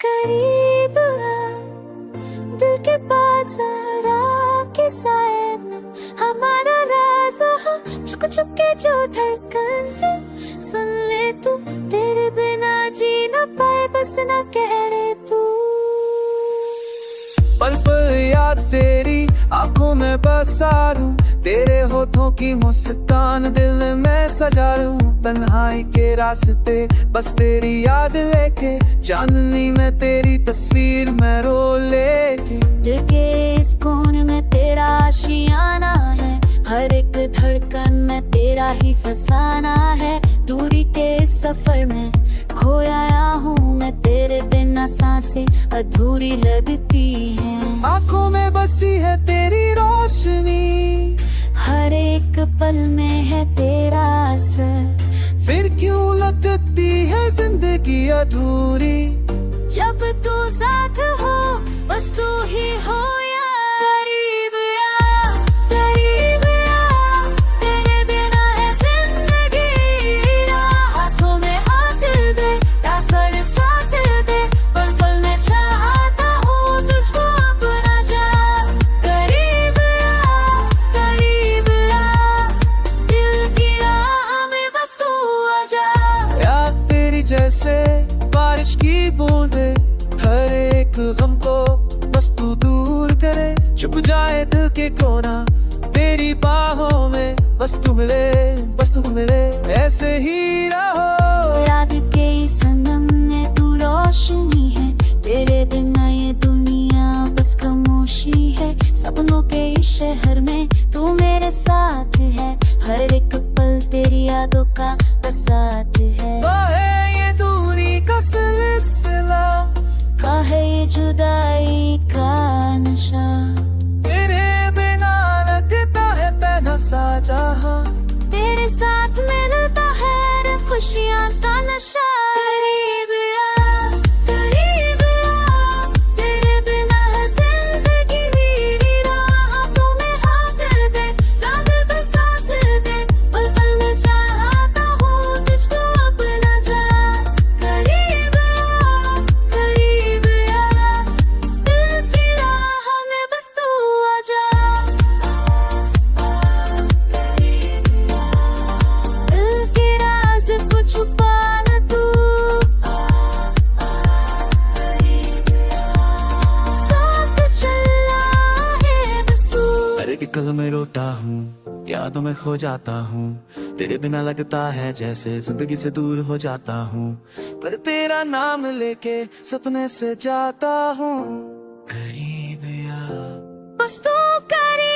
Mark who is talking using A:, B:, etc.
A: करीब आ, दिल के पास के साए में हमारा राज हो, छुप छुप के जो धड़कन है सुन ले तू, तेरे बिना जी न पाए बस न कहने तू।
B: पल पल याद तेरी आंखों में बसा लूं, तेरे होठों की मुस्कान दिल में सजा लूं। तन्हाई के रास्ते बस तेरी याद लेके, चांदनी में तेरी तस्वीर मैं रो लेके।
A: दिल के इस कोने में तेरा आशियाना है, हर एक धड़कन में तेरा ही फसाना है। दूरी के इस सफर में खोया हूँ मैं, तेरे बिना सांसें अधूरी लगती हैं।
B: आंखों में बसी है तेरी रोशनी,
A: हर एक पल में है तेरा असर,
B: फिर क्यों लगती है जिंदगी अधूरी।
A: जब तू साथ हो बस तू ही हो यार। करीब आ, करीब आ, तेरे बिना है जिंदगी, हाथों में हाथ दे, रात साथ दे, पल पल में चाहता हूँ तुझको अपना जान। करीब आ, करीब आ, दिल की राह में बस तू आ जा।
B: याद तेरी जैसे बारिश की बूंदे, हर एक गम को बस तू दूर करे। छुप जाए दिल के कोना तेरी बाहों में, बस तू मिले, बस तू मिले, ऐसे ही रहो।
A: याद के इस संगम में तू रोशनी है, तेरे बिना ये दुनिया बस खामोशी है। सपनों के इस शहर में तू मेरे साथ है, हर एक पल तेरी यादों का साथ है।
B: वो है ये दूरी का सिलसिला,
A: का है ये जुदाई का नशा,
B: तेरे बिना लगता है पैना सा जहां,
A: तेरे साथ मिलता है खुशियाँ का नशा। करीब आ, करीब आ, तेरे बिना है जिंदगी मेरी, हाथों में हाथ दे, रात भर साथ दे, पल पल में चाहता हूँ तुझको अपना जान। करीब आ, करीब आ, दिल की राह में बस तू आ जा। दिल के राज को छुपा न तू, साथ चलना है बस तू।
B: हर एक पल में रोता हूँ, यादों में खो जाता हूँ, तेरे बिना लगता है जैसे जिंदगी से दूर हो जाता हूँ, पर तेरा नाम लेके सपने से जाता हूँ। करीब आ,
A: बस तू करीब